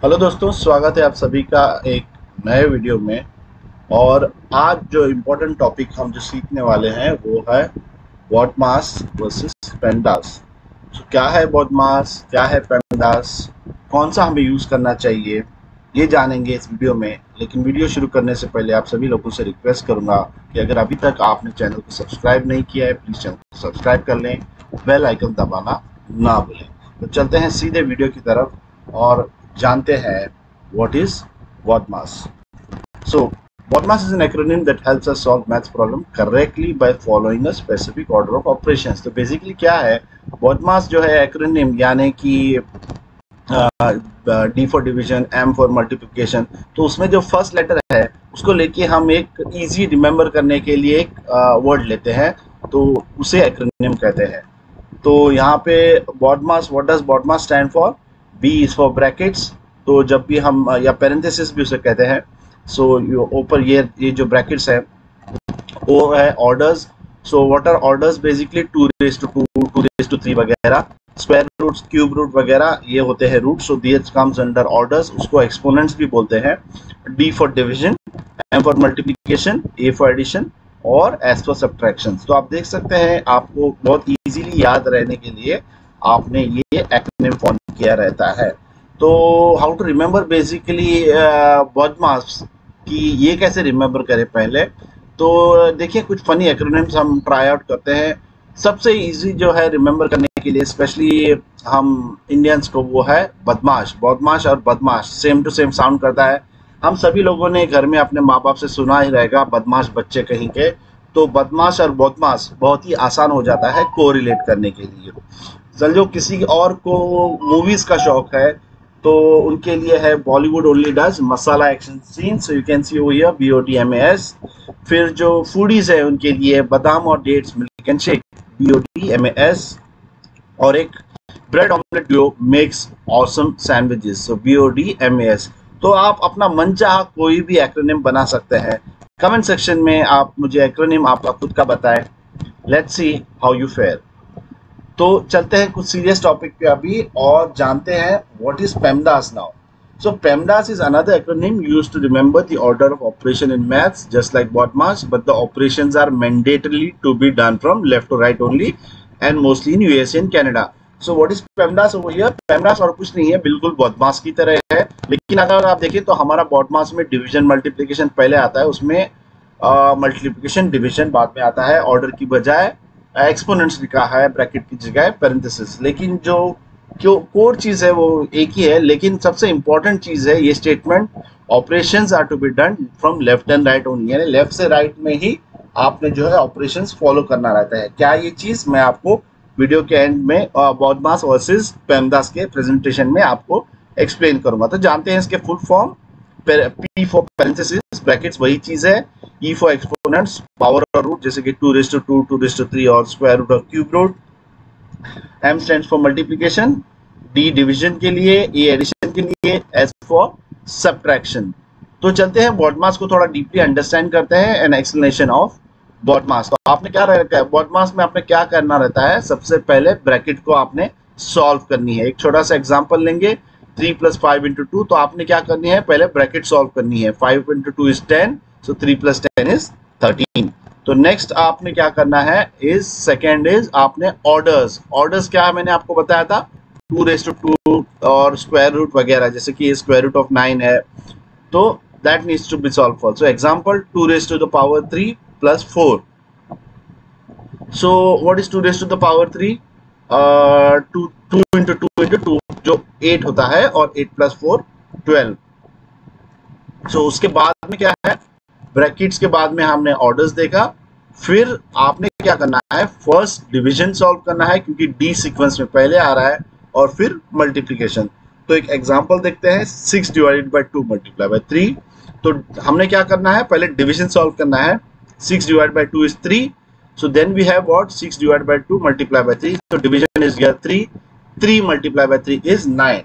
Hello दोस्तों, स्वागत है आप सभी का एक नए वीडियो में। और आज जो इम्पोर्टेंट टॉपिक हम जो सीखने वाले हैं वो है BODMAS वर्सेस PEMDAS। तो क्या है BODMAS, क्या है PEMDAS, कौन सा हमें यूज़ करना चाहिए, ये जानेंगे इस वीडियो में। लेकिन वीडियो शुरू करने से पहले आप सभी लोगों से रिक्वेस्ट करूंगा कि अगर अभी तक आपने चैनल को सब्सक्राइब नहीं किया है, प्लीज़ चैनल को सब्सक्राइब कर लें, बेल आइकन दबाना ना भूलें। तो चलते हैं सीधे वीडियो की तरफ और जानते हैं what is BODMAS. So BODMAS is an acronym that helps us solve maths problem correctly by following a specific order of operations. तो बेसिकली क्या है BODMAS जो है एक्रोनिम, यानी कि D for division, M for multiplication. तो उसमें जो फर्स्ट लेटर है उसको लेके हम एक इजी रिमेंबर करने के लिए एक वर्ड लेते हैं, तो उसे एक्रोनिम कहते हैं। तो यहाँ पे BODMAS, what does BODMAS stand for? B is for brackets. तो जब भी हम या पेरेंथेसिस भी उसे कहते हैं। सो ऊपर ये जो ब्रैकेट्स है वो है orders. So what are orders? Basically 2 to raise to 3 वगैरह, स्क्वायर रूट्स, क्यूब रूट वगैरह, ये होते हैं root. So this comes under orders. उसको एक्सपोनेंट्स भी बोलते हैं। D for division, M for multiplication, A for addition और S फॉर सब्ट्रैक्शन। तो आप देख सकते हैं, आपको बहुत इजीली याद रहने के लिए आपने ये एक्रोनिम फॉर्म किया रहता है। तो how to remember basically BODMAS कि ये कैसे रिमेंबर करें पहले। तो देखिए, कुछ फनी एक्रोनिम्स हम ट्राई आउट करते हैं। सबसे इजी जो है रिमेंबर करने के लिए, स्पेशली हम इंडियंस को, वो है बदमाश। BODMAS और बदमाश सेम टू सेम साउंड करता है। हम सभी लोगों ने घर में अपने माँ बाप से सुना ही रहेगा, बदमाश बच्चे कहीं के। तो बदमाश और BODMAS बहुत ही आसान हो जाता है कोरिलेट करने के लिए। चल, जो किसी और को मूवीज का शौक है तो उनके लिए है Bollywood only does masala action scene. So you can see over here BODMAS। फिर जो फूडीज है उनके लिए बादाम और dates milk and shake, BODMAS। और एक bread omelette duo makes awesome sandwiches, so BODMAS। तो आप अपना मनचाहा कोई भी एक्रोनिम बना सकते हैं। कमेंट सेक्शन में आप मुझे एक्रोनिम आपका खुद का बताएं। Let's see how you fair. तो चलते हैं कुछ सीरियस टॉपिक पे अभी और जानते हैं what is PEMDAS now. So PEMDAS is another acronym used to remember the order of operation in maths, just like BODMAS, but the operations are mandatorily to be done from left to right only, and mostly in USA and Canada. So what is PEMDAS over here? PEMDAS और कुछ नहीं है, बिल्कुल BODMAS की तरह है। लेकिन अगर आप देखें तो हमारा BODMAS में डिवीजन मल्टीप्लिकेशन पहले आता है, उसमें मल्टीप्लिकेशन डिवीजन बाद में आता है। ऑर्डर की बजाय एक्सपोनेंट्स लिखा है, ब्रैकेट की जगह पेरेंथेसिस। लेकिन जो कोर चीज है वो एक ही है। लेकिन सबसे इंपॉर्टेंट चीज है ये statement, operations are to be done from left and right only, यानी लेफ्ट से राइट में ही आपने जो है ऑपरेशंस फॉलो करना रहता है। क्या ये चीज मैं आपको वीडियो के एंड में BODMAS वर्सेस PEMDAS के प्रेजेंटेशन में आपको एक्सप्लेन करूंगा। तो जानते हैं इसके full form. P for parenthesis, brackets वही चीज है। E फॉर एक्सपोनेंट्स, पावर और रूट, जैसे कि 2 टू रेज टू 3 और स्क्वायर रूट और cube root. M stands for multiplication, D division के लिए, A एडिशन के लिए, S फॉर सब्ट्रैक्शन। तो चलते हैं BODMAS को थोड़ा डीपली अंडरस्टैंड करते हैं। An explanation of BODMAS। तो आपने क्या रहता है BODMAS में, आपने क्या करना रहता है, सबसे पहले ब्रैकेट को आपने सॉल्व करनी है। एक छोटा सा एग्जांपल लेंगे, 3 + 5 × 2। तो आपने क्या करनी है, पहले ब्रैकेट सॉल्व करनी है। 5 × 2 is 10, so 3 + 10 is 13। तो नेक्स्ट आपने क्या करना है इज सेकेंड इज आपने ऑर्डर्स। ऑर्डर्स क्या है मैंने आपको बताया था, 2 और स्क्वायर रूट वगैरह, जैसे कि स्क्वायर रूट ऑफ 9 है, तो that needs to be solve for. So example 2 + 4। So what is 2 + 3? 2 × 2 जो 8 होता है, और 8 + 4 12। सो उसके बाद में क्या है, ब्रैकेट्स के बाद में हमने ऑर्डर्स देखा। फिर आपने क्या करना है, फर्स्ट डिवीजन सॉल्व करना है, क्योंकि D सीक्वेंस में पहले आ रहा है, और फिर मल्टीप्लिकेशन। तो एक एग्जांपल देखते हैं, 6 / 2 × 3। तो हमने क्या करना है, पहले डिवीजन सॉल्व करना है। 6 / 2 is 3, so then we have what, 6 / 2 × 3। so division is here 3, 3 × 3 is 9।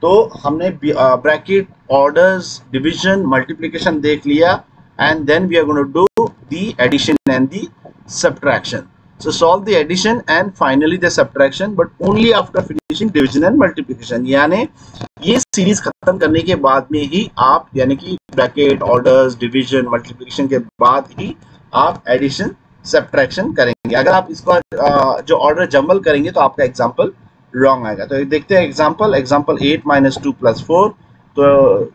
तो हमने ब्रैकेट, ऑर्डर्स, डिवीजन, मल्टीप्लिकेशन देख लिया, and then we are going to do the addition and the subtraction. So solve the addition and finally the subtraction, but only after finishing using division and multiplication, यानी ये series खत्म करने के बाद में ही आप, यानी कि ब्रैकेट, ऑर्डर्स, डिवीजन, मल्टीप्लिकेशन के बाद ही आप एडिशन सब्ट्रैक्शन करेंगे। अगर आप इसको जो ऑर्डर जंबल करेंगे तो आपका एग्जांपल रॉन्ग आएगा। तो देखते हैं एग्जांपल 8 माइनस 2 प्लस 4। तो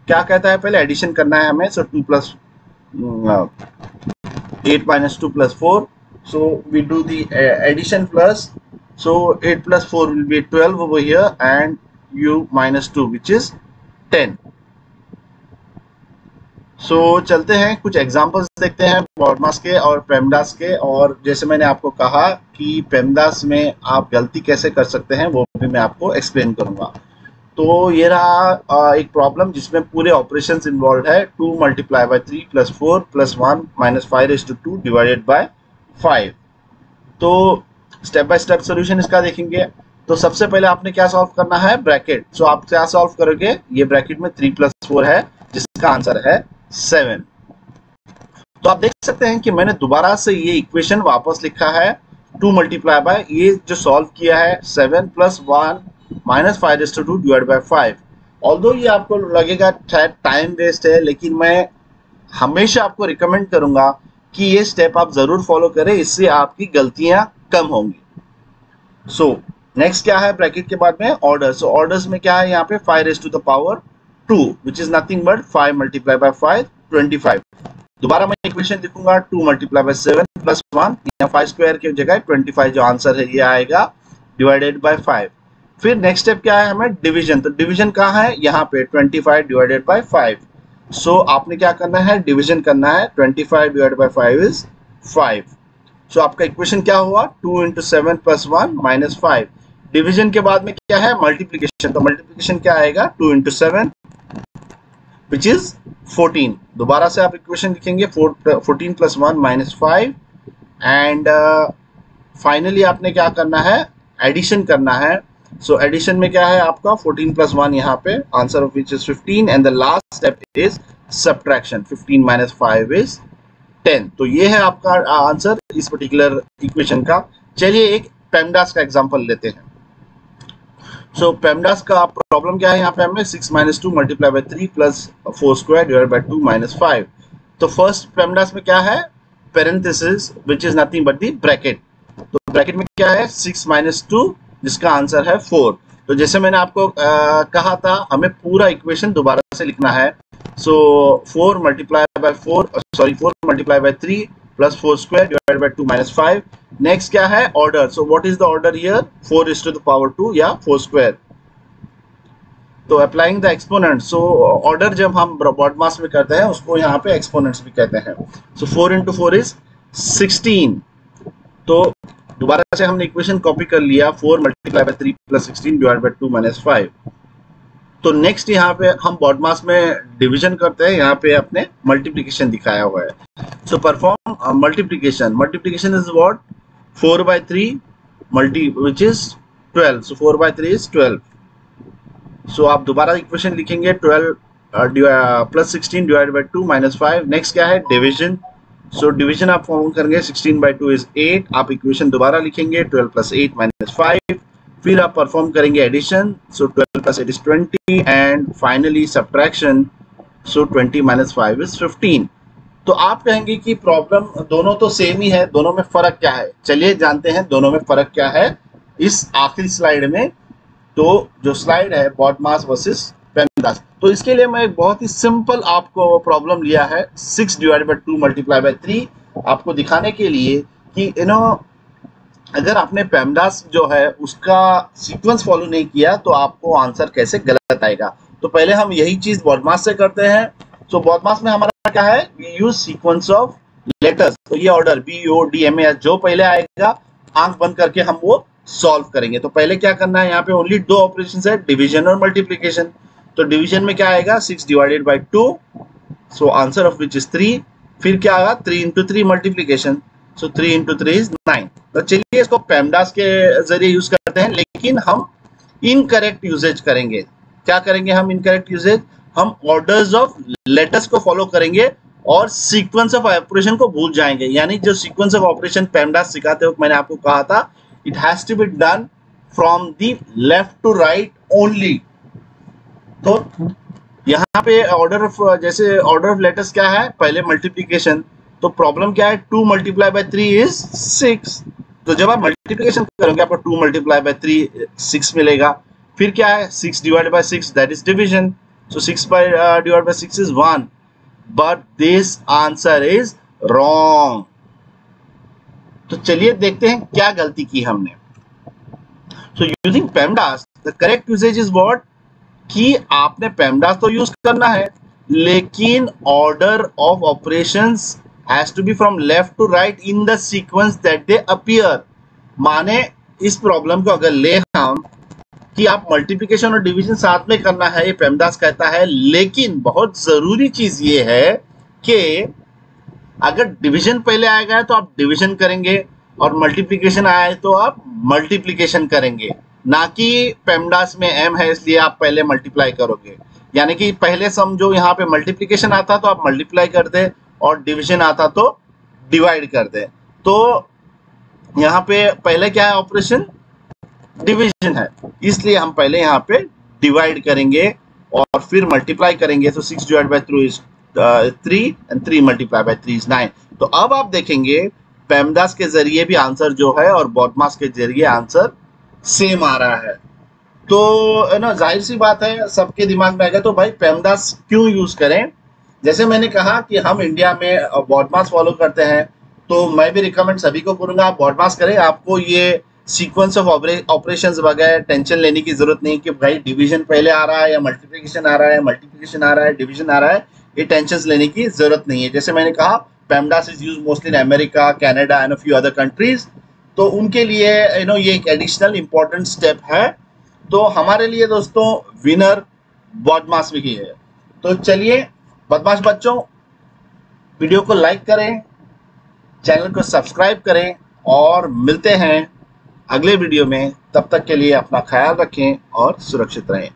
क्या कहता है, पहले एडिशन करना है हमें। सो 8 minus 2 plus 4, so we do the addition plus, so 8 plus 4 will be 12 over here, and u minus 2 which is 10. so चलते हैं कुछ एग्जांपल्स देखते हैं BODMAS के और PEMDAS के, और जैसे मैंने आपको कहा कि PEMDAS में आप गलती कैसे कर सकते हैं वो भी मैं आपको एक्सप्लेन करूंगा। तो ये रहा एक प्रॉब्लम जिसमें पूरे ऑपरेशंस इन्वॉल्व है। 2 multiply by 3 plus 4 plus 1 minus 5/2 divided by 5। तो स्टेप बाय स्टेप सोल्यूशन इसका देखेंगे। तो सबसे पहले आपने क्या सॉल्व करना है, ब्रैकेट। सो आप क्या सॉल्व करोगे, ये ब्रैकेट में 3 प्लस 4 है जिसका आंसर है 7। तो आप देख सकते हैं कि मैंने दोबारा से ये इक्वेशन वापस लिखा है। 2 मल्टीप्लाई बाय, ये जो सॉल्व किया है 7 plus 1 minus 5/2 divide by 5। Although ये आपको लगेगा टाइम वेस्ट है, लेकिन मैं हमेशा आपको रिकमेंड करूंगा कि ये स्टेप आप जरूर फॉलो करें, इससे आपकी गलतियां कम होंगी। सो नेक्स्ट क्या है, ब्रैकेट के बाद में ऑर्डर। सो ऑर्डर्स में क्या है, यहाँ पे 5/2 which is nothing but 5 multiply by 5 25। दोबारा मैं इक्वेशन लिखूंगा 2 मल्टीप्लाई बाय 7 प्लस 1, यहाँ 5 स्क्वायर की जगह 25 जो आंसर है ये आएगा डिवाइडेड बाय 5। फिर नेक्स्ट स्टेप क्या है, हमें डिवीजन। तो डिवीजन कहाँ है, यहाँ पे 25 डिवाइडेड बाय 5। सो आपने क्या करना है, डिवीजन करना है। 25 डिवाइडेड बाय 5 इज 5। सो आपका इक्वेशन क्या हुआ, 2 into 7 प्लस 1 माइनस 5। डिवीजन के बाद में क्या है, मल्टीप्लीकेशन। तो मल्टीप्लीकेशन क्या आएगा, 2 into 7 विच इज 14। दोबारा से आप इक्वेशन लिखेंगे 14 प्लस 1 माइनस 5। एंड फाइनली आपने क्या करना है, एडिशन करना है। सो एडिशन में क्या है आपका 14 प्लस 1, यहाँ पे answer of which is 15, and the last step is subtraction. 15 minus 5 is 10। तो ये है आपका आंसर इस पर्टिकुलर इक्वेशन का। चलिए एक PEMDAS का एग्जांपल लेते हैं। सो PEMDAS का प्रॉब्लम क्या है, यहाँ पे हमें 6 minus 2 multiply by 3 plus 4 square divide by 2 minus 5। तो फर्स्ट PEMDAS में क्या है, parenthesis which is nothing but the bracket. तो ब्रैकेट में क्या है, 6 माइनस 2 जिसका आंसर है 4। तो जैसे मैंने आपको कहा था, हमें पूरा इक्वेशन दोबारा से लिखना है। सो 4 multiply by 3 plus 4 square divide by 2 minus 5। Next क्या है, order. So what is the order here, 4⁻², या 4 स्क्वायर। तो applying the exponent. So order जब हम BODMAS में करते हैं उसको यहाँ पे एक्सपोनेंट्स भी कहते हैं। सो 4 into 4 इज 16। तो दोबारा से हमने इक्वेशन कॉपी कर लिया, 4 multiply by 3 plus 16 divide by 2 minus 5। तो नेक्स्ट यहाँ पे हम BODMAS में डिवीजन करते हैं, यहाँ पे अपने मल्टीप्लिकेशन दिखाया हुआ है। So perform multiplication. Multiplication is what, 4 by 3 which is 12। So 4 by 3 is 12। So आप दोबारा इक्वेशन लिखेंगे 12 plus 16 divide by 2 minus 5। Next क्या है, डिवीजन। सो डिवीजन आप फॉर्म करेंगे, 16 by 2 इज 8। आप इक्वेशन दोबारा लिखेंगे 12 प्लस 8 माइनस 5। फिर आप परफॉर्म करेंगे addition. So 12 plus 8 is 20, and finally subtraction. So 20 minus 5 is 15। तो आप कहेंगे कि प्रॉब्लम दोनों तो सेम ही है, दोनों में फर्क क्या है। चलिए जानते हैं दोनों में फर्क क्या है इस आखिरी स्लाइड में। तो जो स्लाइड है BODMAS वर्सेस PEMDAS, तो इसके लिए मैं एक बहुत ही सिंपल आपको प्रॉब्लम लिया है, 6 डिवाइड बाय 2 मल्टीप्लाई बाय 3, आपको दिखाने के लिए कि अगर आपने PEMDAS जो है उसका सीक्वेंस फॉलो नहीं किया तो आपको आंसर कैसे गलत आएगा। तो पहले हम यही चीज BODMAS से करते हैं। तो BODMAS में हमारा क्या है, we use sequence of letters. तो ये ऑर्डर BODMAS जो पहले आएगा, आंख बंद करके हम वो सॉल्व करेंगे। तो पहले क्या करना है, यहाँ पे ओनली 2 ऑपरेशंस है, डिवीजन और मल्टीप्लिकेशन। तो डिवीजन में क्या आएगा, 6 divided by 2, so answer of which is 3। फिर क्या आएगा, 3 into 3 multiplication. So 3 into 3 is 9। तो चलिए इसको PEMDAS के जरिए यूज करते हैं, लेकिन हम इनकरेक्ट यूजेज करेंगे। क्या करेंगे हम इनकरेक्ट यूजेज, हम ऑर्डर्स ऑफ लेटर्स को फॉलो करेंगे और सीक्वेंस ऑफ ऑपरेशन को भूल जाएंगे। यानी जो सीक्वेंस ऑफ ऑपरेशन PEMDAS सिखाते वक्त मैंने आपको कहा था, it has to be done from the left to right only. तो यहाँ पे ऑर्डर ऑफ, जैसे ऑर्डर ऑफ लेटर्स क्या है, पहले मल्टीप्लीकेशन, तो प्रॉब्लम क्या है, 2 मल्टीप्लाई बाय 3 इज 6। तो जब आप मल्टीप्लीकेशन करोगे आपको 2 मल्टीप्लाई बाय 3 6 मिलेगा। फिर क्या है, 6 divide by 6 that is division, so 6 by divide by 6 is 1, but this answer is wrong. तो चलिए देखते हैं क्या गलती की हमने। So using PEMDAS the correct usage is what, कि आपने पेमडास तो यूज करना है, लेकिन order of operations has to be from left to right in the sequence that they appear. माने इस प्रॉब्लम को अगर ले हम कि आप मल्टीप्लिकेशन और डिवीजन साथ में करना है, ये पेमडास कहता है, लेकिन बहुत जरूरी चीज ये है कि अगर डिवीजन पहले आएगा तो आप डिवीजन करेंगे और मल्टीप्लिकेशन आया है तो आप मल्टीप्लिकेशन करेंगे, ना कि पेमडास में m है इसलिए आप पहले मल्टीप्लाई करोगे। यानी कि पहले समझो यहाँ पे मल्टीप्लिकेशन आता तो आप मल्टीप्लाई कर दे और डिवीजन आता तो डिवाइड कर दे। तो यहाँ पे पहले क्या है, ऑपरेशन डिवीजन है, इसलिए हम पहले यहाँ पे डिवाइड करेंगे और फिर मल्टीप्लाई करेंगे। तो 6 divide bye 3 is 3 and 3 multiply by 3 is 9। तो अब आप देखेंगे पेमडास के जरिए भी आंसर जो है और बॉडमास के जरिए आंसर सेम आ रहा है। तो ना जाहिर सी बात है सबके दिमाग में आएगा तो भाई पेमडास क्यों यूज करें। जैसे मैंने कहा कि हम इंडिया में बॉडमास फॉलो करते हैं, तो मैं भी रिकमेंड सभी को करूंगा आप बॉडमास करें। आपको ये सीक्वेंस ऑफ ऑपरेशंस वगैरह टेंशन लेने की जरूरत नहीं कि भाई डिवीजन पहले आ रहा है या मल्टीप्लिकेशन आ रहा है, मल्टीप्लिकेशन आ रहा है, डिवीजन आ रहा है, ये टेंशन लेने की जरूरत नहीं है। जैसे मैंने कहा PEMDAS is use mostly in America, Canada and a few other countries, तो उनके लिए ये एक एडिशनल इंपॉर्टेंट स्टेप है। तो हमारे लिए दोस्तों विनर बॉडमास भी है। तो चलिए बदमाश बच्चों, वीडियो को लाइक करें, चैनल को सब्सक्राइब करें और मिलते हैं अगले वीडियो में। तब तक के लिए अपना ख्याल रखें और सुरक्षित रहें।